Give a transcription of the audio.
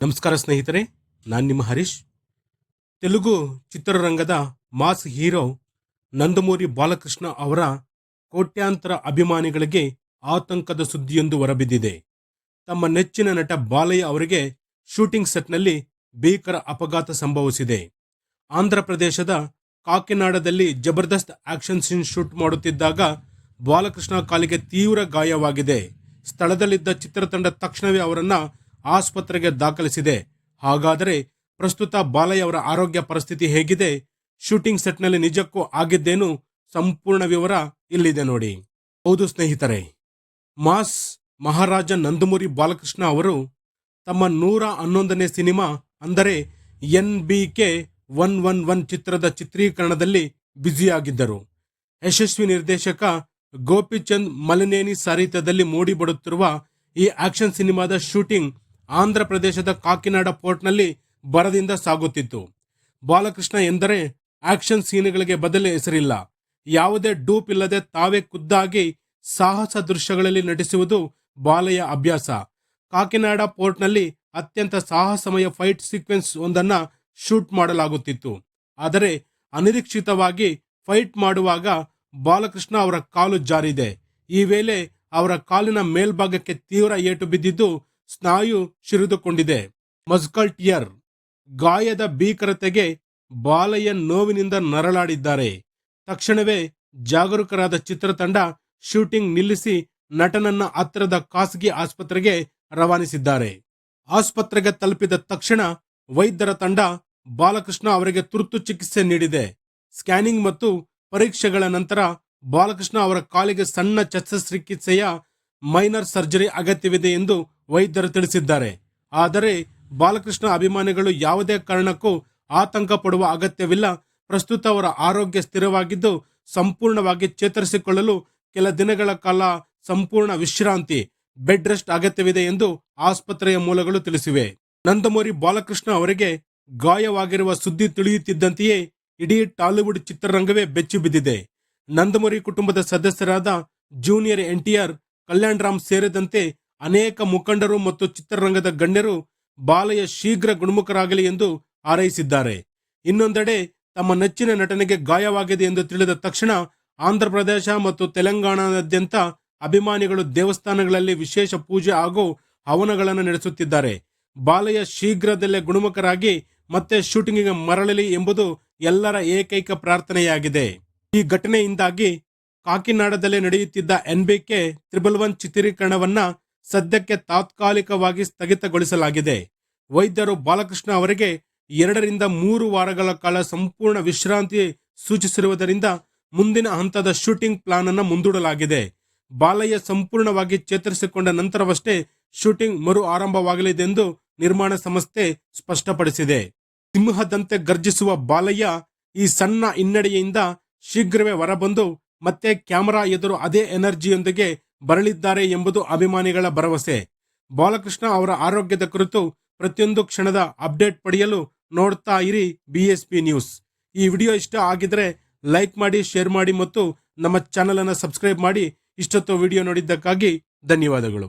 ನಮಸ್ಕಾರ ಸ್ನೇಹಿತರೆ, ನಾನು ನಿಮ್ಮ ಹರೀಶ್. ತೆಲುಗು ಚಿತ್ರರಂಗದ ಮಾಸ್ ಹೀರೋ ನಂದಮೂರಿ ಬಾಲಕೃಷ್ಣ ಅವರ ಕೋಟ್ಯಾಂತರ ಅಭಿಮಾನಿಗಳಿಗೆ ಆತಂಕದ ಸುದ್ದಿಯೊಂದು ಹೊರಬಿದ್ದಿದೆ. ತಮ್ಮ ನೆಚ್ಚಿನ ನಟ ಬಾಲಯ್ಯ ಅವರಿಗೆ ಶೂಟಿಂಗ್ ಸೆಟ್ನಲ್ಲಿ ಭೀಕರ ಅಪಘಾತ ಸಂಭವಿಸಿದೆ. ಆಂಧ್ರ ಪ್ರದೇಶದ ಕಾಕಿನಾಡದಲ್ಲಿ ಜಬರ್ದಸ್ತ್ ಆಕ್ಷನ್ ಸೀನ್ ಶೂಟ್ ಮಾಡುತ್ತಿದ್ದಾಗ ಬಾಲಕೃಷ್ಣ ಕಾಲಿಗೆ ತೀವ್ರ ಗಾಯವಾಗಿದೆ. ಸ್ಥಳದಲ್ಲಿದ್ದ ಚಿತ್ರತಂಡ ತಕ್ಷಣವೇ ಅವರನ್ನ ಆಸ್ಪತ್ರೆಗೆ ದಾಖಲಿಸಿದೆ. ಹಾಗಾದರೆ ಪ್ರಸ್ತುತ ಬಾಲಯ್ಯ ಅವರ ಆರೋಗ್ಯ ಪರಿಸ್ಥಿತಿ ಹೇಗಿದೆ? ಶೂಟಿಂಗ್ ಸೆಟ್ನಲ್ಲಿ ನಿಜಕ್ಕೂ ಆಗಿದ್ದೇನು? ಸಂಪೂರ್ಣ ವಿವರ ಇಲ್ಲಿದೆ ನೋಡಿ. ಹೌದು ಸ್ನೇಹಿತರೆ, ಮಾಸ್ ಮಹಾರಾಜ ನಂದಮೂರಿ ಬಾಲಕೃಷ್ಣ ಅವರು ತಮ್ಮ 111ನೇ ಸಿನಿಮಾ ಅಂದರೆ NBK 111 ಚಿತ್ರದ ಚಿತ್ರೀಕರಣದಲ್ಲಿ ಬ್ಯುಸಿಯಾಗಿದ್ದರು. ಯಶಸ್ವಿ ನಿರ್ದೇಶಕ ಗೋಪಿಚಂದ್ ಮಲಿನೇನಿ ಸಾರಥ್ಯದಲ್ಲಿ ಮೂಡಿಬರುತ್ತಿರುವ ಈ ಆಕ್ಷನ್ ಸಿನಿಮಾದ ಶೂಟಿಂಗ್ ಆಂಧ್ರ ಪ್ರದೇಶದ ಕಾಕಿನಾಡ ಪೋರ್ಟ್ನಲ್ಲಿ ಭರದಿಂದ ಸಾಗುತ್ತಿತ್ತು. ಬಾಲಕೃಷ್ಣ ಎಂದರೆ ಆಕ್ಷನ್ ಸೀನ್ಗಳಿಗೆ ಬದಲು ಹೆಸರಿಲ್ಲ. ಯಾವುದೇ ಡೂಪ್ ಇಲ್ಲದೆ ತಾವೇ ಖುದ್ದಾಗಿ ಸಾಹಸ ದೃಶ್ಯಗಳಲ್ಲಿ ನಟಿಸುವುದು ಬಾಲಯ್ಯ ಅಭ್ಯಾಸ. ಕಾಕಿನಾಡ ಪೋರ್ಟ್ನಲ್ಲಿ ಅತ್ಯಂತ ಸಾಹಸಮಯ ಫೈಟ್ ಸೀಕ್ವೆನ್ಸ್ ಒಂದನ್ನ ಶೂಟ್ ಮಾಡಲಾಗುತ್ತಿತ್ತು. ಆದರೆ ಅನಿರೀಕ್ಷಿತವಾಗಿ ಫೈಟ್ ಮಾಡುವಾಗ ಬಾಲಕೃಷ್ಣ ಅವರ ಕಾಲು ಜಾರಿದೆ. ಈ ವೇಳೆ ಅವರ ಕಾಲಿನ ಮೇಲ್ಭಾಗಕ್ಕೆ ತೀವ್ರ ಏಟು ಬಿದ್ದಿದ್ದು ಸ್ನಾಯು ಶಿರಿದುಕೊಂಡಿದೆ. ಮಸ್ಕಲ್ ಟಿಯರ್ ಗಾಯದ ಭೀಕರತೆಗೆ ಬಾಲಯ್ಯ ನೋವಿನಿಂದ ನರಳಾಡಿದ್ದಾರೆ. ತಕ್ಷಣವೇ ಜಾಗರೂಕರಾದ ಚಿತ್ರತಂಡ ಶೂಟಿಂಗ್ ನಿಲ್ಲಿಸಿ ನಟನನ್ನ ಹತ್ತಿರದ ಖಾಸಗಿ ಆಸ್ಪತ್ರೆಗೆ ರವಾನಿಸಿದ್ದಾರೆ. ಆಸ್ಪತ್ರೆಗೆ ತಲುಪಿದ ತಕ್ಷಣ ವೈದ್ಯರ ತಂಡ ಬಾಲಕೃಷ್ಣ ಅವರಿಗೆ ತುರ್ತು ಚಿಕಿತ್ಸೆ ನೀಡಿದೆ. ಸ್ಕ್ಯಾನಿಂಗ್ ಮತ್ತು ಪರೀಕ್ಷೆಗಳ ನಂತರ ಬಾಲಕೃಷ್ಣ ಅವರ ಕಾಲಿಗೆ ಸಣ್ಣ ಶಸ್ತ್ರಚಿಕಿತ್ಸೆಯ ಮೈನರ್ ಸರ್ಜರಿ ಅಗತ್ಯವಿದೆ ಎಂದು ವೈದ್ಯರು ತಿಳಿಸಿದ್ದಾರೆ. ಆದರೆ ಬಾಲಕೃಷ್ಣ ಅಭಿಮಾನಿಗಳು ಯಾವುದೇ ಕಾರಣಕ್ಕೂ ಆತಂಕ ಪಡುವ ಅಗತ್ಯವಿಲ್ಲ. ಪ್ರಸ್ತುತ ಅವರ ಆರೋಗ್ಯ ಸ್ಥಿರವಾಗಿದ್ದು ಸಂಪೂರ್ಣವಾಗಿ ಚೇತರಿಸಿಕೊಳ್ಳಲು ಕೆಲ ದಿನಗಳ ಕಾಲ ಸಂಪೂರ್ಣ ವಿಶ್ರಾಂತಿ ಬೆಡ್ ರೆಸ್ಟ್ ಅಗತ್ಯವಿದೆ ಎಂದು ಆಸ್ಪತ್ರೆಯ ಮೂಲಗಳು ತಿಳಿಸಿವೆ. ನಂದಮೂರಿ ಬಾಲಕೃಷ್ಣ ಅವರಿಗೆ ಗಾಯವಾಗಿರುವ ಸುದ್ದಿ ತಿಳಿಯುತ್ತಿದ್ದಂತೆಯೇ ಇಡೀ ಟಾಲಿವುಡ್ ಚಿತ್ರರಂಗವೇ ಬೆಚ್ಚಿ ಬಿದ್ದಿದೆ. ನಂದಮೂರಿ ಕುಟುಂಬದ ಸದಸ್ಯರಾದ ಜೂನಿಯರ್ NTR, ಕಲ್ಯಾಣ್ ರಾಮ್ ಸೇರಿದಂತೆ ಅನೇಕ ಮುಖಂಡರು ಮತ್ತು ಚಿತ್ರರಂಗದ ಗಣ್ಯರು ಬಾಲಯ್ಯ ಶೀಘ್ರ ಗುಣಮುಖರಾಗಲಿ ಎಂದು ಹಾರೈಸಿದ್ದಾರೆ. ಇನ್ನೊಂದೆಡೆ ತಮ್ಮ ನೆಚ್ಚಿನ ನಟನಿಗೆ ಗಾಯವಾಗಿದೆ ಎಂದು ತಿಳಿದ ತಕ್ಷಣ ಆಂಧ್ರ ಪ್ರದೇಶ ಮತ್ತು ತೆಲಂಗಾಣಾದ್ಯಂತ ಅಭಿಮಾನಿಗಳು ದೇವಸ್ಥಾನಗಳಲ್ಲಿ ವಿಶೇಷ ಪೂಜೆ ಹಾಗೂ ಹವನಗಳನ್ನು ನಡೆಸುತ್ತಿದ್ದಾರೆ. ಬಾಲಯ್ಯ ಶೀಘ್ರದಲ್ಲೇ ಗುಣಮುಖರಾಗಿ ಮತ್ತೆ ಶೂಟಿಂಗಿಗೆ ಮರಳಲಿ ಎಂಬುದು ಎಲ್ಲರ ಏಕೈಕ ಪ್ರಾರ್ಥನೆಯಾಗಿದೆ. ಈ ಘಟನೆಯಿಂದಾಗಿ ಕಾಕಿನಾಡದಲ್ಲಿ ನಡೆಯುತ್ತಿದ್ದ NBK 111 ಚಿತ್ರೀಕರಣವನ್ನ ಸದ್ಯಕ್ಕೆ ತಾತ್ಕಾಲಿಕವಾಗಿ ಸ್ಥಗಿತಗೊಳಿಸಲಾಗಿದೆ. ವೈದ್ಯರು ಬಾಲಕೃಷ್ಣ ಅವರಿಗೆ 2 ರಿಂದ 3 ವಾರಗಳ ಕಾಲ ಸಂಪೂರ್ಣ ವಿಶ್ರಾಂತಿ ಸೂಚಿಸಿರುವುದರಿಂದ ಮುಂದಿನ ಹಂತದ ಶೂಟಿಂಗ್ ಪ್ಲಾನ್ ಅನ್ನು ಮುಂದೂಡಲಾಗಿದೆ. ಬಾಲಯ್ಯ ಸಂಪೂರ್ಣವಾಗಿ ಚೇತರಿಸಿಕೊಂಡ ನಂತರವಷ್ಟೇ ಶೂಟಿಂಗ್ ಮರು ಆರಂಭವಾಗಲಿದೆ ಎಂದು ನಿರ್ಮಾಣ ಸಂಸ್ಥೆ ಸ್ಪಷ್ಟಪಡಿಸಿದೆ. ಸಿಂಹದಂತೆ ಗರ್ಜಿಸುವ ಬಾಲಯ್ಯ ಈ ಸಣ್ಣ ಹಿನ್ನಡೆಯಿಂದ ಶೀಘ್ರವೇ ಹೊರಬಂದು ಮತ್ತೆ ಕ್ಯಾಮೆರಾ ಎದುರು ಅದೇ ಎನರ್ಜಿಯೊಂದಿಗೆ ಬರಲಿದ್ದಾರೆ ಎಂಬುದು ಅಭಿಮಾನಿಗಳ ಭರವಸೆ. ಬಾಲಕೃಷ್ಣ ಅವರ ಆರೋಗ್ಯದ ಕುರಿತು ಪ್ರತಿಯೊಂದು ಕ್ಷಣದ ಅಪ್ಡೇಟ್ ಪಡೆಯಲು ನೋಡ್ತಾ ಇರಿ BSP ನ್ಯೂಸ್. ಈ ವಿಡಿಯೋ ಇಷ್ಟ ಆಗಿದ್ರೆ ಲೈಕ್ ಮಾಡಿ, ಶೇರ್ ಮಾಡಿ ಮತ್ತು ನಮ್ಮ ಚಾನೆಲ್ ಅನ್ನು ಸಬ್ಸ್ಕ್ರೈಬ್ ಮಾಡಿ. ಇಷ್ಟೊತ್ತು ವಿಡಿಯೋ ನೋಡಿದ್ದಕ್ಕಾಗಿ ಧನ್ಯವಾದಗಳು.